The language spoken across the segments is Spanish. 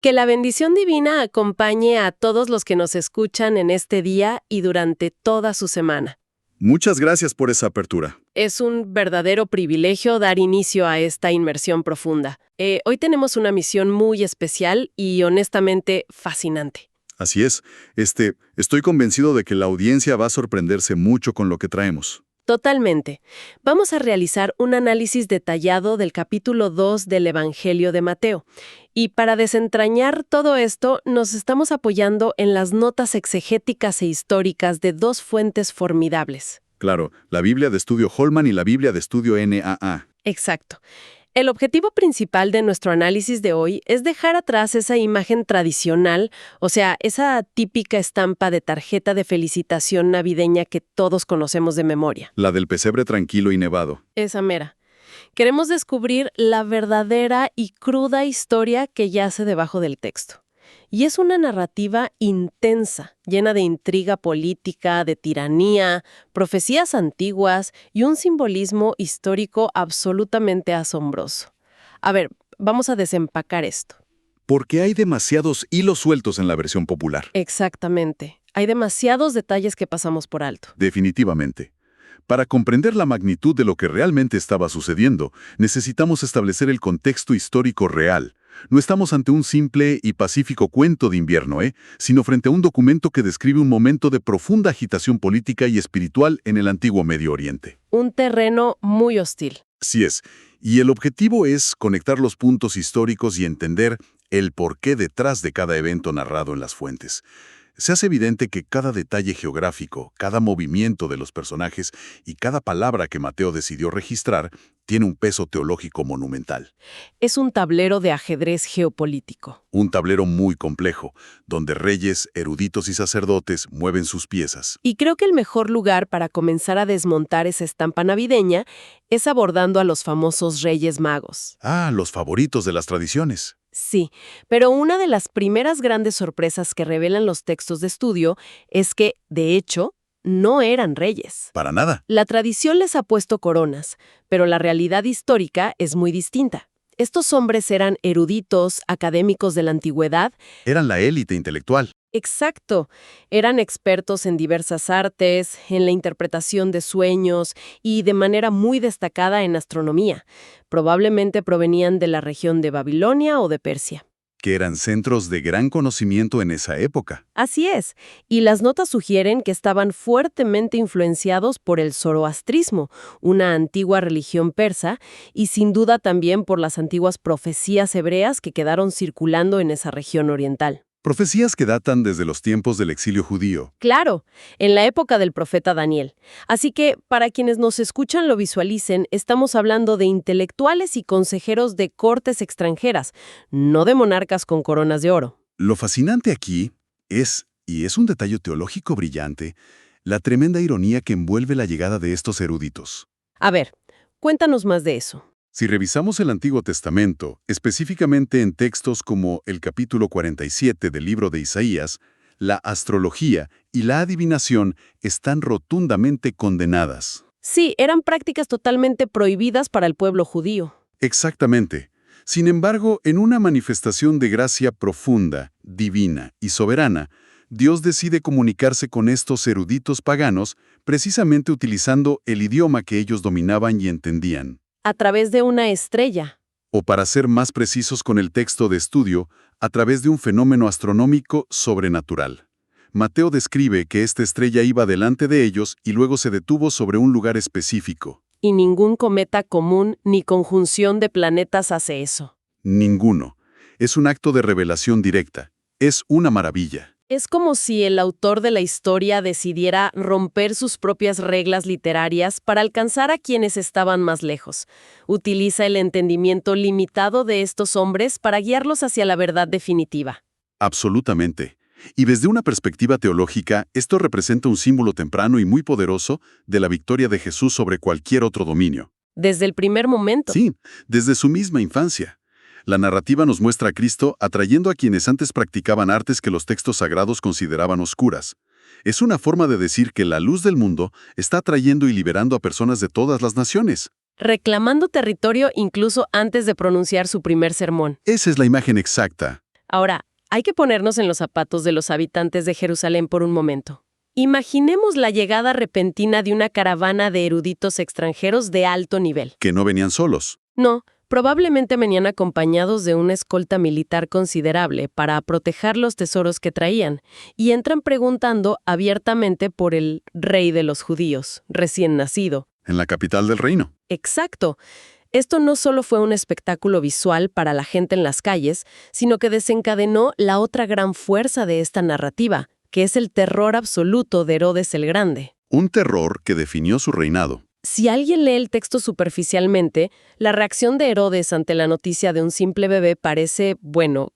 Que la bendición divina acompañe a todos los que nos escuchan en este día y durante toda su semana. Muchas gracias por esa apertura. Es un verdadero privilegio dar inicio a esta inmersión profunda. Hoy tenemos una misión muy especial y honestamente fascinante. Así es. Estoy convencido de que la audiencia va a sorprenderse mucho con lo que traemos. Totalmente. Vamos a realizar un análisis detallado del capítulo 2 del Evangelio de Mateo. Y para desentrañar todo esto, nos estamos apoyando en las notas exegéticas e históricas de dos fuentes formidables. Claro, la Biblia de Estudio Holman y la Biblia de Estudio NAA. Exacto. El objetivo principal de nuestro análisis de hoy es dejar atrás esa imagen tradicional, o sea, esa típica estampa de tarjeta de felicitación navideña que todos conocemos de memoria. La del pesebre tranquilo y nevado. Esa mera. Queremos descubrir la verdadera y cruda historia que yace debajo del texto. Y es una narrativa intensa, llena de intriga política, de tiranía, profecías antiguas y un simbolismo histórico absolutamente asombroso. A ver, vamos a desempacar esto. Porque hay demasiados hilos sueltos en la versión popular. Exactamente. Hay demasiados detalles que pasamos por alto. Definitivamente. Para comprender la magnitud de lo que realmente estaba sucediendo, necesitamos establecer el contexto histórico real. No estamos ante un simple y pacífico cuento de invierno, sino frente a un documento que describe un momento de profunda agitación política y espiritual en el antiguo Medio Oriente. Un terreno muy hostil. Así es, y el objetivo es conectar los puntos históricos y entender el porqué detrás de cada evento narrado en las fuentes. Se hace evidente que cada detalle geográfico, cada movimiento de los personajes y cada palabra que Mateo decidió registrar tiene un peso teológico monumental. Es un tablero de ajedrez geopolítico. Un tablero muy complejo, donde reyes, eruditos y sacerdotes mueven sus piezas. Y creo que el mejor lugar para comenzar a desmontar esa estampa navideña es abordando a los famosos Reyes Magos. Ah, los favoritos de las tradiciones. Sí, pero una de las primeras grandes sorpresas que revelan los textos de estudio es que, de hecho, no eran reyes. Para nada. La tradición les ha puesto coronas, pero la realidad histórica es muy distinta. Estos hombres eran eruditos, académicos de la antigüedad. Eran la élite intelectual. Exacto. Eran expertos en diversas artes, en la interpretación de sueños y de manera muy destacada en astronomía. Probablemente provenían de la región de Babilonia o de Persia. Que eran centros de gran conocimiento en esa época. Así es, y las notas sugieren que estaban fuertemente influenciados por el zoroastrismo, una antigua religión persa, y sin duda también por las antiguas profecías hebreas que quedaron circulando en esa región oriental. Profecías que datan desde los tiempos del exilio judío. Claro, en la época del profeta Daniel. Así que, para quienes nos escuchan lo visualicen, estamos hablando de intelectuales y consejeros de cortes extranjeras, no de monarcas con coronas de oro. Lo fascinante aquí es, y es un detalle teológico brillante, la tremenda ironía que envuelve la llegada de estos eruditos. A ver, cuéntanos más de eso. Si revisamos el Antiguo Testamento, específicamente en textos como el capítulo 47 del libro de Isaías, la astrología y la adivinación están rotundamente condenadas. Sí, eran prácticas totalmente prohibidas para el pueblo judío. Exactamente. Sin embargo, en una manifestación de gracia profunda, divina y soberana, Dios decide comunicarse con estos eruditos paganos precisamente utilizando el idioma que ellos dominaban y entendían. A través de una estrella. O para ser más precisos con el texto de estudio, a través de un fenómeno astronómico sobrenatural. Mateo describe que esta estrella iba delante de ellos y luego se detuvo sobre un lugar específico. Y ningún cometa común ni conjunción de planetas hace eso. Ninguno. Es un acto de revelación directa. Es una maravilla. Es como si el autor de la historia decidiera romper sus propias reglas literarias para alcanzar a quienes estaban más lejos. Utiliza el entendimiento limitado de estos hombres para guiarlos hacia la verdad definitiva. Absolutamente. Y desde una perspectiva teológica, esto representa un símbolo temprano y muy poderoso de la victoria de Jesús sobre cualquier otro dominio. Desde el primer momento. Sí, desde su misma infancia. La narrativa nos muestra a Cristo atrayendo a quienes antes practicaban artes que los textos sagrados consideraban oscuras. Es una forma de decir que la luz del mundo está atrayendo y liberando a personas de todas las naciones. Reclamando territorio incluso antes de pronunciar su primer sermón. Esa es la imagen exacta. Ahora, hay que ponernos en los zapatos de los habitantes de Jerusalén por un momento. Imaginemos la llegada repentina de una caravana de eruditos extranjeros de alto nivel. Que no venían solos. No, probablemente venían acompañados de una escolta militar considerable para proteger los tesoros que traían, y entran preguntando abiertamente por el rey de los judíos, recién nacido. En la capital del reino. Exacto. Esto no solo fue un espectáculo visual para la gente en las calles, sino que desencadenó la otra gran fuerza de esta narrativa, que es el terror absoluto de Herodes el Grande. Un terror que definió su reinado. Si alguien lee el texto superficialmente, la reacción de Herodes ante la noticia de un simple bebé parece,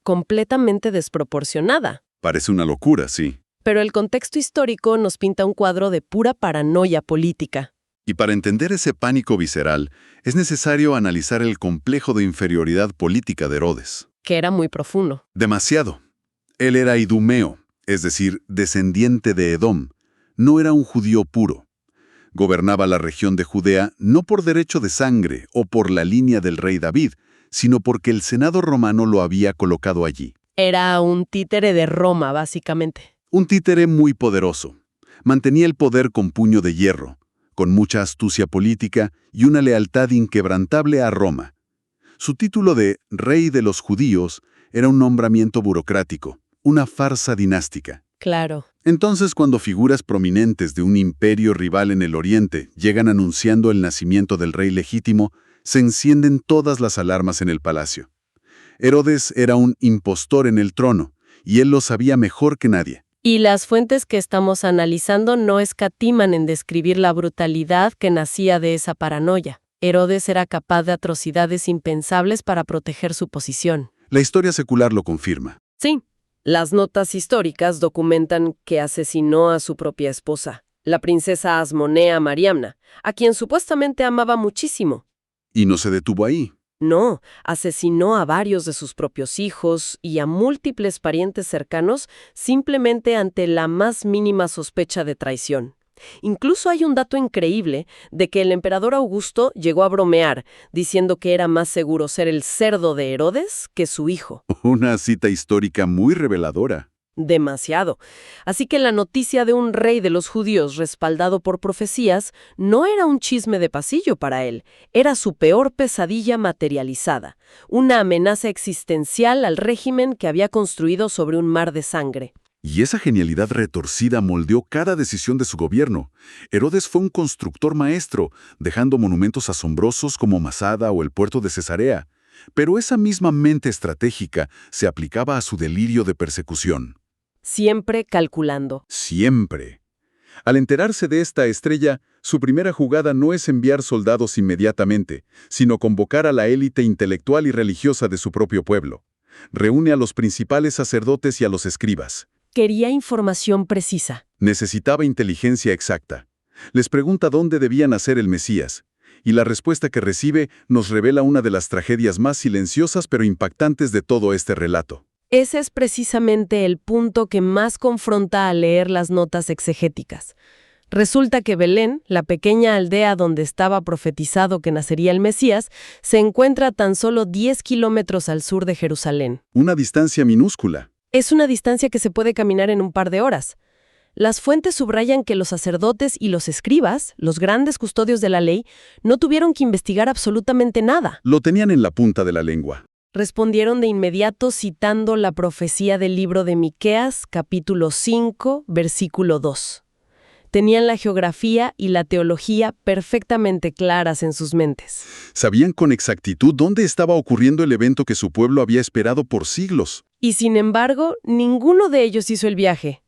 completamente desproporcionada. Parece una locura, sí. Pero el contexto histórico nos pinta un cuadro de pura paranoia política. Y para entender ese pánico visceral, es necesario analizar el complejo de inferioridad política de Herodes. Que era muy profundo. Demasiado. Él era idumeo, es decir, descendiente de Edom. No era un judío puro. Gobernaba la región de Judea no por derecho de sangre o por la línea del rey David, sino porque el Senado romano lo había colocado allí. Era un títere de Roma, básicamente. Un títere muy poderoso. Mantenía el poder con puño de hierro, con mucha astucia política y una lealtad inquebrantable a Roma. Su título de Rey de los Judíos era un nombramiento burocrático, una farsa dinástica. Claro. Entonces, cuando figuras prominentes de un imperio rival en el Oriente llegan anunciando el nacimiento del rey legítimo, se encienden todas las alarmas en el palacio. Herodes era un impostor en el trono, y él lo sabía mejor que nadie. Y las fuentes que estamos analizando no escatiman en describir la brutalidad que nacía de esa paranoia. Herodes era capaz de atrocidades impensables para proteger su posición. La historia secular lo confirma. Sí. Las notas históricas documentan que asesinó a su propia esposa, la princesa Asmonea Mariamna, a quien supuestamente amaba muchísimo. Y no se detuvo ahí. No, asesinó a varios de sus propios hijos y a múltiples parientes cercanos simplemente ante la más mínima sospecha de traición. Incluso hay un dato increíble de que el emperador Augusto llegó a bromear, diciendo que era más seguro ser el cerdo de Herodes que su hijo. Una cita histórica muy reveladora. Demasiado. Así que la noticia de un rey de los judíos respaldado por profecías no era un chisme de pasillo para él, era su peor pesadilla materializada, una amenaza existencial al régimen que había construido sobre un mar de sangre. Y esa genialidad retorcida moldeó cada decisión de su gobierno. Herodes fue un constructor maestro, dejando monumentos asombrosos como Masada o el puerto de Cesarea. Pero esa misma mente estratégica se aplicaba a su delirio de persecución. Siempre calculando. Siempre. Al enterarse de esta estrella, su primera jugada no es enviar soldados inmediatamente, sino convocar a la élite intelectual y religiosa de su propio pueblo. Reúne a los principales sacerdotes y a los escribas. Quería información precisa. Necesitaba inteligencia exacta. Les pregunta dónde debía nacer el Mesías, y la respuesta que recibe nos revela una de las tragedias más silenciosas pero impactantes de todo este relato. Ese es precisamente el punto que más confronta al leer las notas exegéticas. Resulta que Belén, la pequeña aldea donde estaba profetizado que nacería el Mesías, se encuentra a tan solo 10 kilómetros al sur de Jerusalén. Una distancia minúscula. Es una distancia que se puede caminar en un par de horas. Las fuentes subrayan que los sacerdotes y los escribas, los grandes custodios de la ley, no tuvieron que investigar absolutamente nada. Lo tenían en la punta de la lengua. Respondieron de inmediato citando la profecía del libro de Miqueas, capítulo 5, versículo 2. Tenían la geografía y la teología perfectamente claras en sus mentes. Sabían con exactitud dónde estaba ocurriendo el evento que su pueblo había esperado por siglos. Y sin embargo, ninguno de ellos hizo el viaje.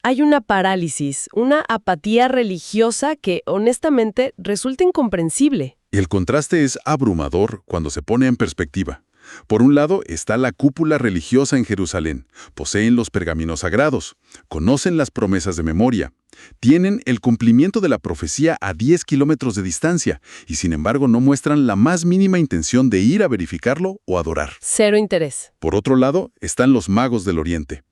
Hay una parálisis, una apatía religiosa que, honestamente, resulta incomprensible. El contraste es abrumador cuando se pone en perspectiva. Por un lado está la cúpula religiosa en Jerusalén. Poseen los pergaminos sagrados, conocen las promesas de memoria, tienen el cumplimiento de la profecía a 10 kilómetros de distancia y sin embargo no muestran la más mínima intención de ir a verificarlo o adorar. Cero interés. Por otro lado están los magos del Oriente.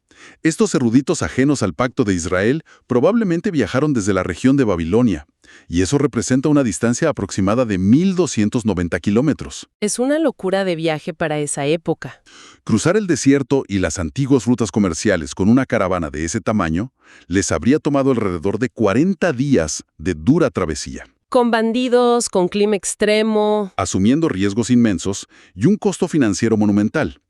Estos eruditos ajenos al pacto de Israel probablemente viajaron desde la región de Babilonia, y eso representa una distancia aproximada de 1.290 kilómetros. Es una locura de viaje para esa época. Cruzar el desierto y las antiguas rutas comerciales con una caravana de ese tamaño les habría tomado alrededor de 40 días de dura travesía, Con bandidos, con clima extremo. asumiendo riesgos inmensos y un costo financiero monumental.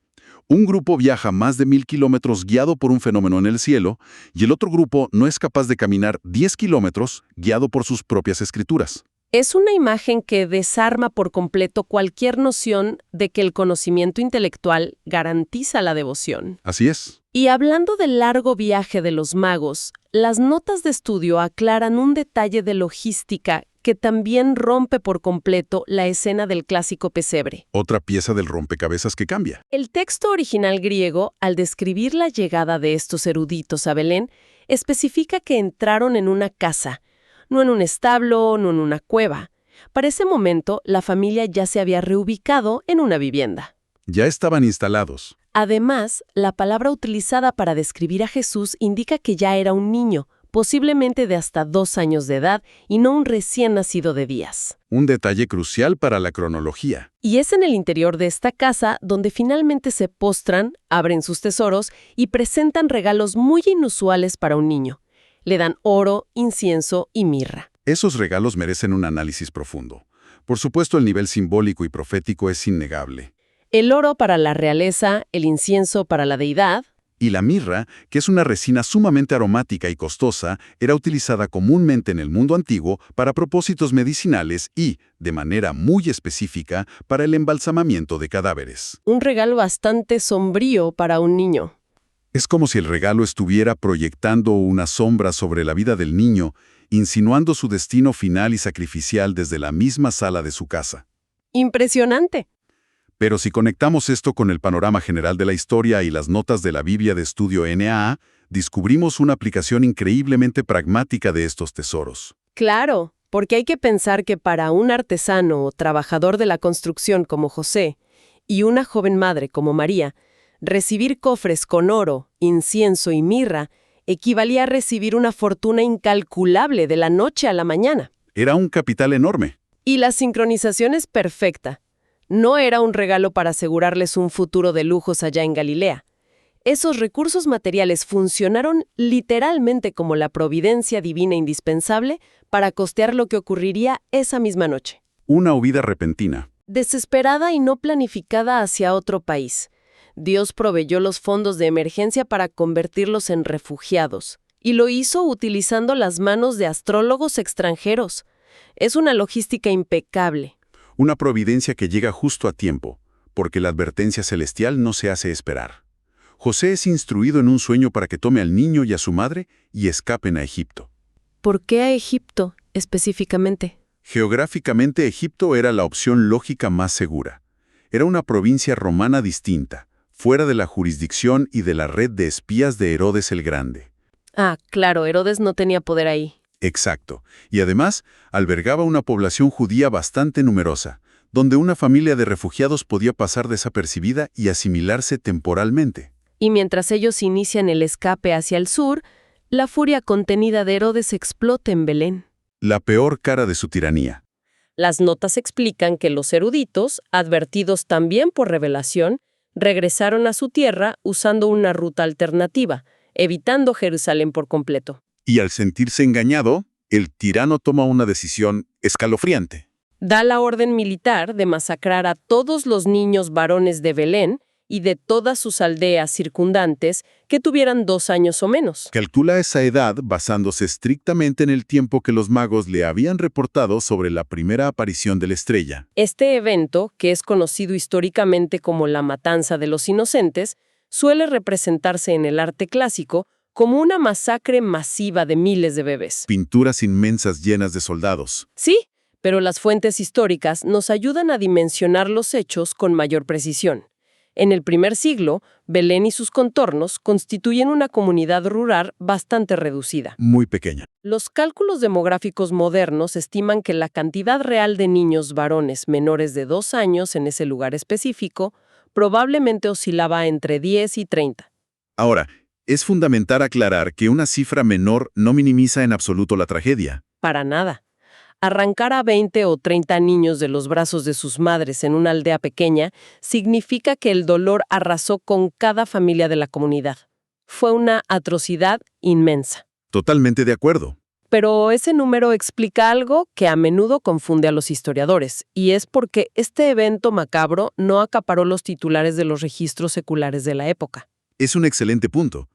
Un grupo viaja más de 1.000 kilómetros guiado por un fenómeno en el cielo, y el otro grupo no es capaz de caminar 10 kilómetros guiado por sus propias escrituras. Es una imagen que desarma por completo cualquier noción de que el conocimiento intelectual garantiza la devoción. Así es. Y hablando del largo viaje de los magos, las notas de estudio aclaran un detalle de logística que también rompe por completo la escena del clásico pesebre. Otra pieza del rompecabezas que cambia. El texto original griego, al describir la llegada de estos eruditos a Belén, especifica que entraron en una casa, no en un establo, no en una cueva. Para ese momento, la familia ya se había reubicado en una vivienda. Ya estaban instalados. Además, la palabra utilizada para describir a Jesús indica que ya era un niño, posiblemente de hasta 2 años de edad y no un recién nacido de días. Un detalle crucial para la cronología. Y es en el interior de esta casa donde finalmente se postran, abren sus tesoros y presentan regalos muy inusuales para un niño. Le dan oro, incienso y mirra. Esos regalos merecen un análisis profundo. Por supuesto, el nivel simbólico y profético es innegable. El oro para la realeza, el incienso para la deidad. Y la mirra, que es una resina sumamente aromática y costosa, era utilizada comúnmente en el mundo antiguo para propósitos medicinales y, de manera muy específica, para el embalsamamiento de cadáveres. Un regalo bastante sombrío para un niño. Es como si el regalo estuviera proyectando una sombra sobre la vida del niño, insinuando su destino final y sacrificial desde la misma sala de su casa. Impresionante. Pero si conectamos esto con el panorama general de la historia y las notas de la Biblia de estudio NAA, descubrimos una aplicación increíblemente pragmática de estos tesoros. Claro, porque hay que pensar que para un artesano o trabajador de la construcción como José y una joven madre como María, recibir cofres con oro, incienso y mirra equivalía a recibir una fortuna incalculable de la noche a la mañana. Era un capital enorme. Y la sincronización es perfecta. No era un regalo para asegurarles un futuro de lujos allá en Galilea. Esos recursos materiales funcionaron literalmente como la providencia divina indispensable para costear lo que ocurriría esa misma noche. Una huida repentina. Desesperada y no planificada hacia otro país. Dios proveyó los fondos de emergencia para convertirlos en refugiados. Y lo hizo utilizando las manos de astrólogos extranjeros. Es una logística impecable. Una providencia que llega justo a tiempo, porque la advertencia celestial no se hace esperar. José es instruido en un sueño para que tome al niño y a su madre y escapen a Egipto. ¿Por qué a Egipto específicamente? Geográficamente, Egipto era la opción lógica más segura. Era una provincia romana distinta, fuera de la jurisdicción y de la red de espías de Herodes el Grande. Ah, claro, Herodes no tenía poder ahí. Exacto. Y además, albergaba una población judía bastante numerosa, donde una familia de refugiados podía pasar desapercibida y asimilarse temporalmente. Y mientras ellos inician el escape hacia el sur, la furia contenida de Herodes explota en Belén. La peor cara de su tiranía. Las notas explican que los eruditos, advertidos también por revelación, regresaron a su tierra usando una ruta alternativa, evitando Jerusalén por completo. Y al sentirse engañado, el tirano toma una decisión escalofriante. Da la orden militar de masacrar a todos los niños varones de Belén y de todas sus aldeas circundantes que tuvieran 2 años o menos. Calcula esa edad basándose estrictamente en el tiempo que los magos le habían reportado sobre la primera aparición de la estrella. Este evento, que es conocido históricamente como la Matanza de los Inocentes, suele representarse en el arte clásico como una masacre masiva de miles de bebés. Pinturas inmensas llenas de soldados. Sí, pero las fuentes históricas nos ayudan a dimensionar los hechos con mayor precisión. En el primer siglo, Belén y sus contornos constituyen una comunidad rural bastante reducida. Muy pequeña. Los cálculos demográficos modernos estiman que la cantidad real de niños varones menores de 2 años en ese lugar específico probablemente oscilaba entre 10 y 30. Ahora, Es fundamental aclarar que una cifra menor no minimiza en absoluto la tragedia. Para nada. Arrancar a 20 o 30 niños de los brazos de sus madres en una aldea pequeña significa que el dolor arrasó con cada familia de la comunidad. Fue una atrocidad inmensa. Totalmente de acuerdo. Pero ese número explica algo que a menudo confunde a los historiadores, y es porque este evento macabro no acaparó los titulares de los registros seculares de la época. Es un excelente punto.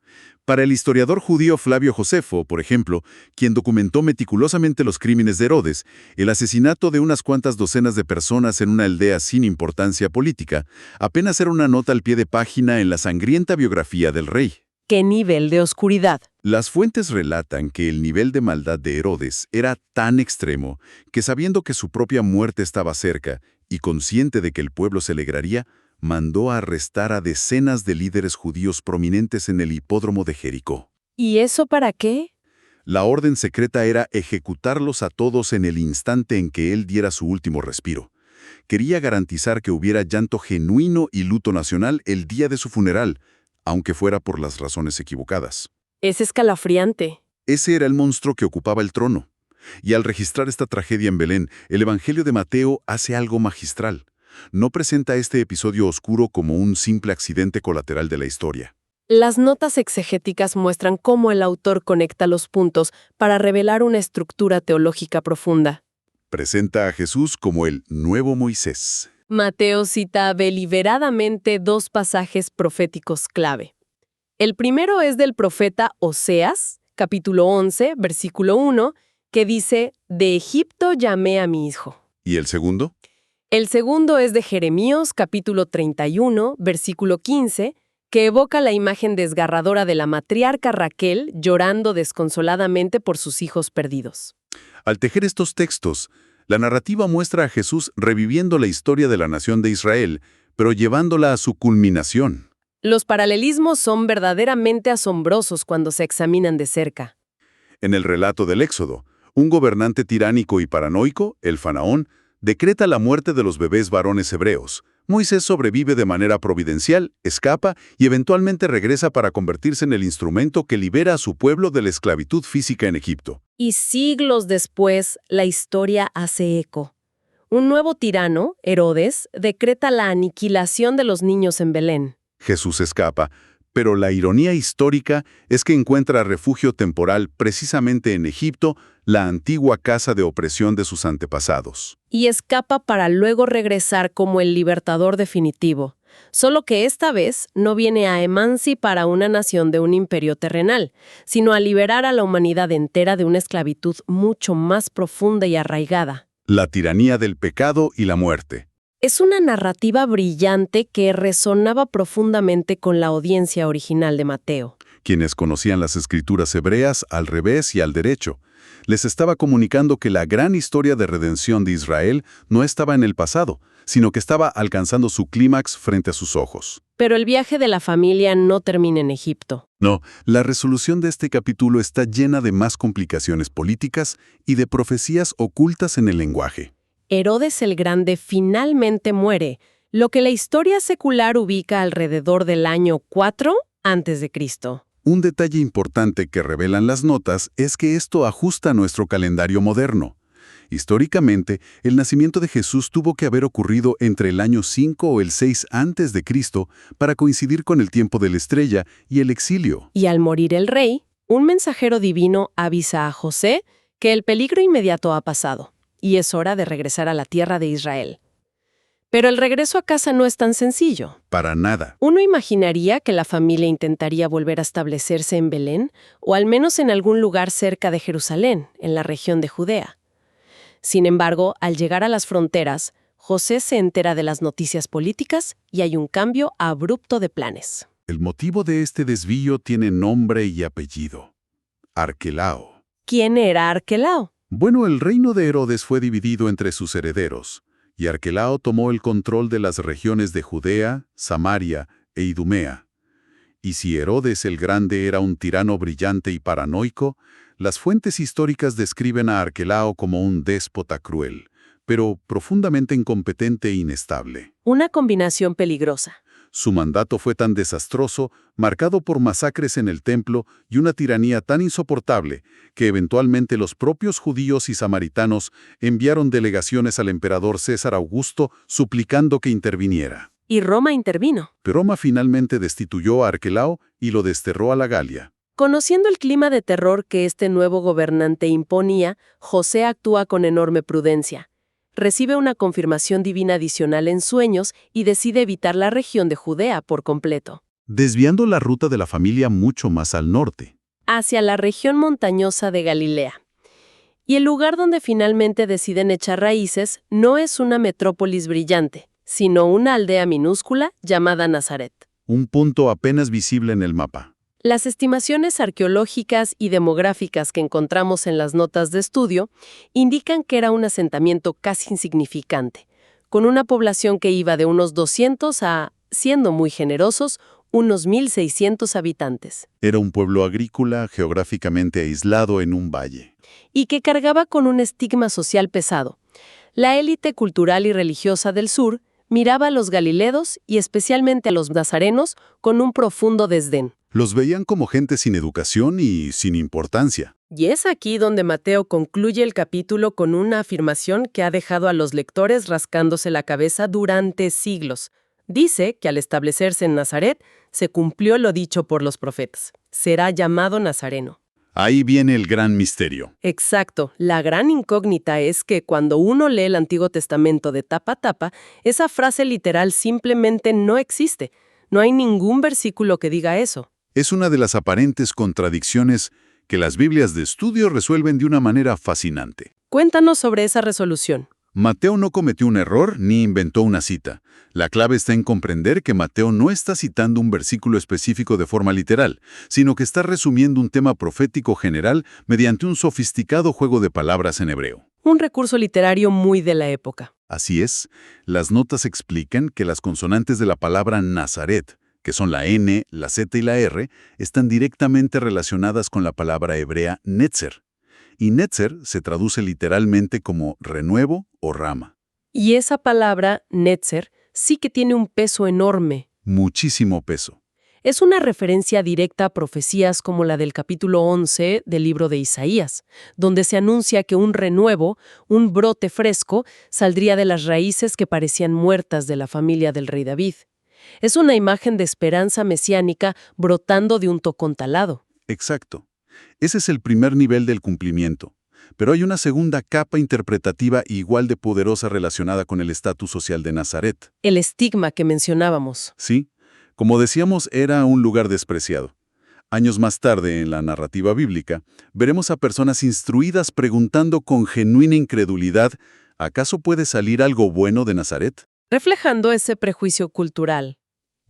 Para el historiador judío Flavio Josefo, por ejemplo, quien documentó meticulosamente los crímenes de Herodes, el asesinato de unas cuantas docenas de personas en una aldea sin importancia política, apenas era una nota al pie de página en la sangrienta biografía del rey. ¿Qué nivel de oscuridad? Las fuentes relatan que el nivel de maldad de Herodes era tan extremo que, sabiendo que su propia muerte estaba cerca y consciente de que el pueblo se alegraría, mandó a arrestar a decenas de líderes judíos prominentes en el hipódromo de Jericó. ¿Y eso para qué? La orden secreta era ejecutarlos a todos en el instante en que él diera su último respiro. Quería garantizar que hubiera llanto genuino y luto nacional el día de su funeral, aunque fuera por las razones equivocadas. Es escalofriante. Ese era el monstruo que ocupaba el trono. Y al registrar esta tragedia en Belén, el Evangelio de Mateo hace algo magistral. No presenta este episodio oscuro como un simple accidente colateral de la historia. Las notas exegéticas muestran cómo el autor conecta los puntos para revelar una estructura teológica profunda. Presenta a Jesús como el nuevo Moisés. Mateo cita deliberadamente dos pasajes proféticos clave. El primero es del profeta Oseas, capítulo 11, versículo 1, que dice: «De Egipto llamé a mi hijo». ¿Y el segundo? El segundo es de Jeremías, capítulo 31, versículo 15, que evoca la imagen desgarradora de la matriarca Raquel llorando desconsoladamente por sus hijos perdidos. Al tejer estos textos, la narrativa muestra a Jesús reviviendo la historia de la nación de Israel, pero llevándola a su culminación. Los paralelismos son verdaderamente asombrosos cuando se examinan de cerca. En el relato del Éxodo, un gobernante tiránico y paranoico, el faraón, decreta la muerte de los bebés varones hebreos. Moisés sobrevive de manera providencial, escapa y eventualmente regresa para convertirse en el instrumento que libera a su pueblo de la esclavitud física en Egipto. Y siglos después, la historia hace eco. Un nuevo tirano, Herodes, decreta la aniquilación de los niños en Belén. Jesús escapa, pero la ironía histórica es que encuentra refugio temporal precisamente en Egipto, la antigua casa de opresión de sus antepasados. Y escapa para luego regresar como el libertador definitivo. Solo que esta vez no viene a emancipar a una nación de un imperio terrenal, sino a liberar a la humanidad entera de una esclavitud mucho más profunda y arraigada. La tiranía del pecado y la muerte. Es una narrativa brillante que resonaba profundamente con la audiencia original de Mateo. Quienes conocían las escrituras hebreas al revés y al derecho, les estaba comunicando que la gran historia de redención de Israel no estaba en el pasado, sino que estaba alcanzando su clímax frente a sus ojos. Pero el viaje de la familia no termina en Egipto. No, la resolución de este capítulo está llena de más complicaciones políticas y de profecías ocultas en el lenguaje. Herodes el Grande finalmente muere, lo que la historia secular ubica alrededor del año 4 a.C. Un detalle importante que revelan las notas es que esto ajusta a nuestro calendario moderno. Históricamente, el nacimiento de Jesús tuvo que haber ocurrido entre el año 5 o el 6 a.C. para coincidir con el tiempo de la estrella y el exilio. Y al morir el rey, un mensajero divino avisa a José que el peligro inmediato ha pasado y es hora de regresar a la tierra de Israel. Pero el regreso a casa no es tan sencillo. Para nada. Uno imaginaría que la familia intentaría volver a establecerse en Belén o al menos en algún lugar cerca de Jerusalén, en la región de Judea. Sin embargo, al llegar a las fronteras, José se entera de las noticias políticas y hay un cambio abrupto de planes. El motivo de este desvío tiene nombre y apellido: Arquelao. ¿Quién era Arquelao? Bueno, el reino de Herodes fue dividido entre sus herederos, y Arquelao tomó el control de las regiones de Judea, Samaria e Idumea. Y si Herodes el Grande era un tirano brillante y paranoico, las fuentes históricas describen a Arquelao como un déspota cruel, pero profundamente incompetente e inestable. Una combinación peligrosa. Su mandato fue tan desastroso, marcado por masacres en el templo y una tiranía tan insoportable, que eventualmente los propios judíos y samaritanos enviaron delegaciones al emperador César Augusto suplicando que interviniera. Y Roma intervino. Pero Roma finalmente destituyó a Arquelao y lo desterró a la Galia. Conociendo el clima de terror que este nuevo gobernante imponía, José actúa con enorme prudencia. Recibe una confirmación divina adicional en sueños y decide evitar la región de Judea por completo, Desviando la ruta de la familia mucho más al norte. hacia la región montañosa de Galilea. Y el lugar donde finalmente deciden echar raíces no es una metrópolis brillante, sino una aldea minúscula llamada Nazaret. Un punto apenas visible en el mapa. Las estimaciones arqueológicas y demográficas que encontramos en las notas de estudio indican que era un asentamiento casi insignificante, con una población que iba de unos 200 a, siendo muy generosos, unos 1.600 habitantes, Era un pueblo agrícola geográficamente aislado en un valle. y que cargaba con un estigma social pesado. La élite cultural y religiosa del sur miraba a los galileos y especialmente a los nazarenos con un profundo desdén. Los veían como gente sin educación y sin importancia. Y es aquí donde Mateo concluye el capítulo con una afirmación que ha dejado a los lectores rascándose la cabeza durante siglos. Dice que al establecerse en Nazaret, se cumplió lo dicho por los profetas. Será llamado Nazareno. Ahí viene el gran misterio. Exacto. La gran incógnita es que cuando uno lee el Antiguo Testamento de tapa a tapa, esa frase literal simplemente no existe. No hay ningún versículo que diga eso. Es una de las aparentes contradicciones que las Biblias de estudio resuelven de una manera fascinante. Cuéntanos sobre esa resolución. Mateo no cometió un error ni inventó una cita. La clave está en comprender que Mateo no está citando un versículo específico de forma literal, sino que está resumiendo un tema profético general mediante un sofisticado juego de palabras en hebreo. Un recurso literario muy de la época. Así es, las notas explican que las consonantes de la palabra Nazaret, que son la N, la Z y la R, están directamente relacionadas con la palabra hebrea netzer. Y netzer se traduce literalmente como renuevo o rama. Y esa palabra, netzer, sí que tiene un peso enorme. Muchísimo peso. Es una referencia directa a profecías como la del capítulo 11 del libro de Isaías, donde se anuncia que un renuevo, un brote fresco, saldría de las raíces que parecían muertas de la familia del rey David. Es una imagen de esperanza mesiánica brotando de un tocón talado. Exacto. Ese es el primer nivel del cumplimiento. Pero hay una segunda capa interpretativa igual de poderosa relacionada con el estatus social de Nazaret. El estigma que mencionábamos. Sí, como decíamos, era un lugar despreciado. Años más tarde, en la narrativa bíblica, veremos a personas instruidas preguntando con genuina incredulidad, ¿acaso puede salir algo bueno de Nazaret? Reflejando ese prejuicio cultural.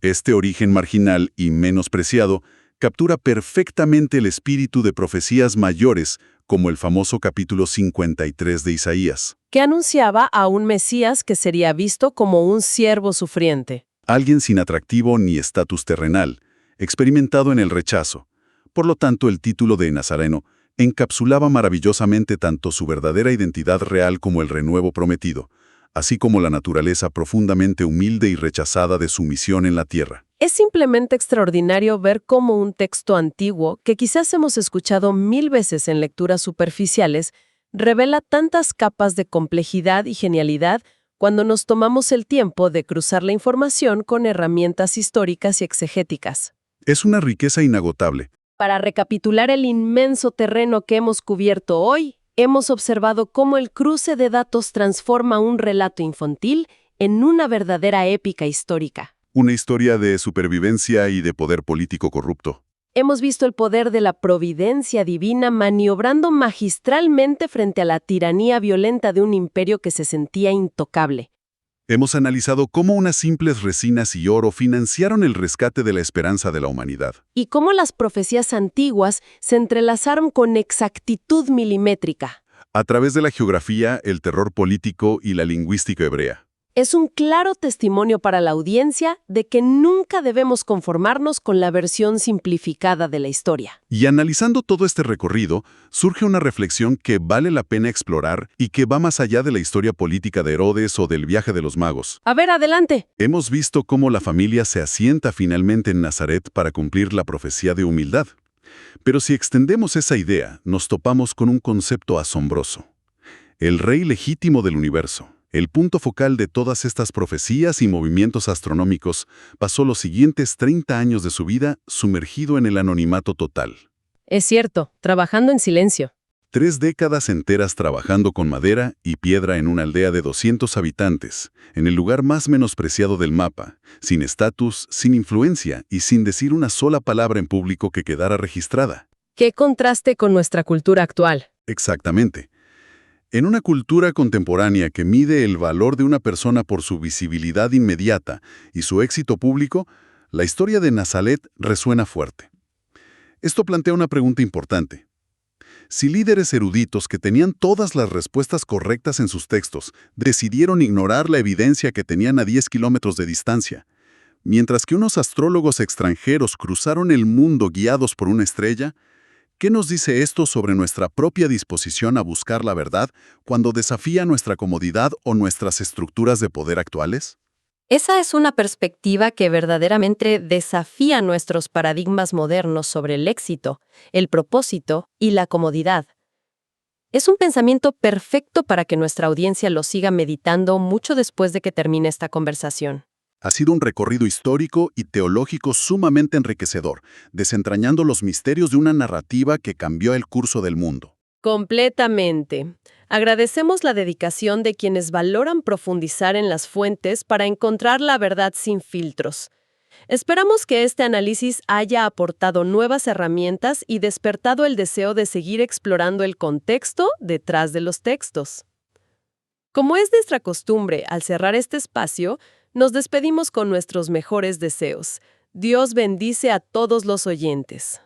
Este origen marginal y menospreciado captura perfectamente el espíritu de profecías mayores, como el famoso capítulo 53 de Isaías. Que anunciaba a un Mesías que sería visto como un siervo sufriente. Alguien sin atractivo ni estatus terrenal, experimentado en el rechazo. Por lo tanto, el título de Nazareno encapsulaba maravillosamente tanto su verdadera identidad real como el renuevo prometido, así como la naturaleza profundamente humilde y rechazada de su misión en la tierra. Es simplemente extraordinario ver cómo un texto antiguo, que quizás hemos escuchado 1000 veces en lecturas superficiales, revela tantas capas de complejidad y genialidad cuando nos tomamos el tiempo de cruzar la información con herramientas históricas y exegéticas. Es una riqueza inagotable. Para recapitular el inmenso terreno que hemos cubierto hoy, hemos observado cómo el cruce de datos transforma un relato infantil en una verdadera épica histórica. Una historia de supervivencia y de poder político corrupto. Hemos visto el poder de la providencia divina maniobrando magistralmente frente a la tiranía violenta de un imperio que se sentía intocable. Hemos analizado cómo unas simples resinas y oro financiaron el rescate de la esperanza de la humanidad. Y cómo las profecías antiguas se entrelazaron con exactitud milimétrica. A través de la geografía, el terror político y la lingüística hebrea. Es un claro testimonio para la audiencia de que nunca debemos conformarnos con la versión simplificada de la historia. Y analizando todo este recorrido, surge una reflexión que vale la pena explorar y que va más allá de la historia política de Herodes o del viaje de los magos. A ver, adelante. Hemos visto cómo la familia se asienta finalmente en Nazaret para cumplir la profecía de humildad. Pero si extendemos esa idea, nos topamos con un concepto asombroso. El rey legítimo del universo. El punto focal de todas estas profecías y movimientos astronómicos pasó los siguientes 30 años de su vida sumergido en el anonimato total. Es cierto, trabajando en silencio. 3 décadas enteras trabajando con madera y piedra en una aldea de 200 habitantes, en el lugar más menospreciado del mapa, sin estatus, sin influencia y sin decir una sola palabra en público que quedara registrada. ¿Qué contraste con nuestra cultura actual? Exactamente. En una cultura contemporánea que mide el valor de una persona por su visibilidad inmediata y su éxito público, la historia de Nazaret resuena fuerte. Esto plantea una pregunta importante. Si líderes eruditos que tenían todas las respuestas correctas en sus textos decidieron ignorar la evidencia que tenían a 10 kilómetros de distancia, mientras que unos astrólogos extranjeros cruzaron el mundo guiados por una estrella, ¿qué nos dice esto sobre nuestra propia disposición a buscar la verdad cuando desafía nuestra comodidad o nuestras estructuras de poder actuales? Esa es una perspectiva que verdaderamente desafía nuestros paradigmas modernos sobre el éxito, el propósito y la comodidad. Es un pensamiento perfecto para que nuestra audiencia lo siga meditando mucho después de que termine esta conversación. Ha sido un recorrido histórico y teológico sumamente enriquecedor, desentrañando los misterios de una narrativa que cambió el curso del mundo. Completamente. Agradecemos la dedicación de quienes valoran profundizar en las fuentes para encontrar la verdad sin filtros. Esperamos que este análisis haya aportado nuevas herramientas y despertado el deseo de seguir explorando el contexto detrás de los textos. Como es nuestra costumbre, al cerrar este espacio, nos despedimos con nuestros mejores deseos. Dios bendice a todos los oyentes.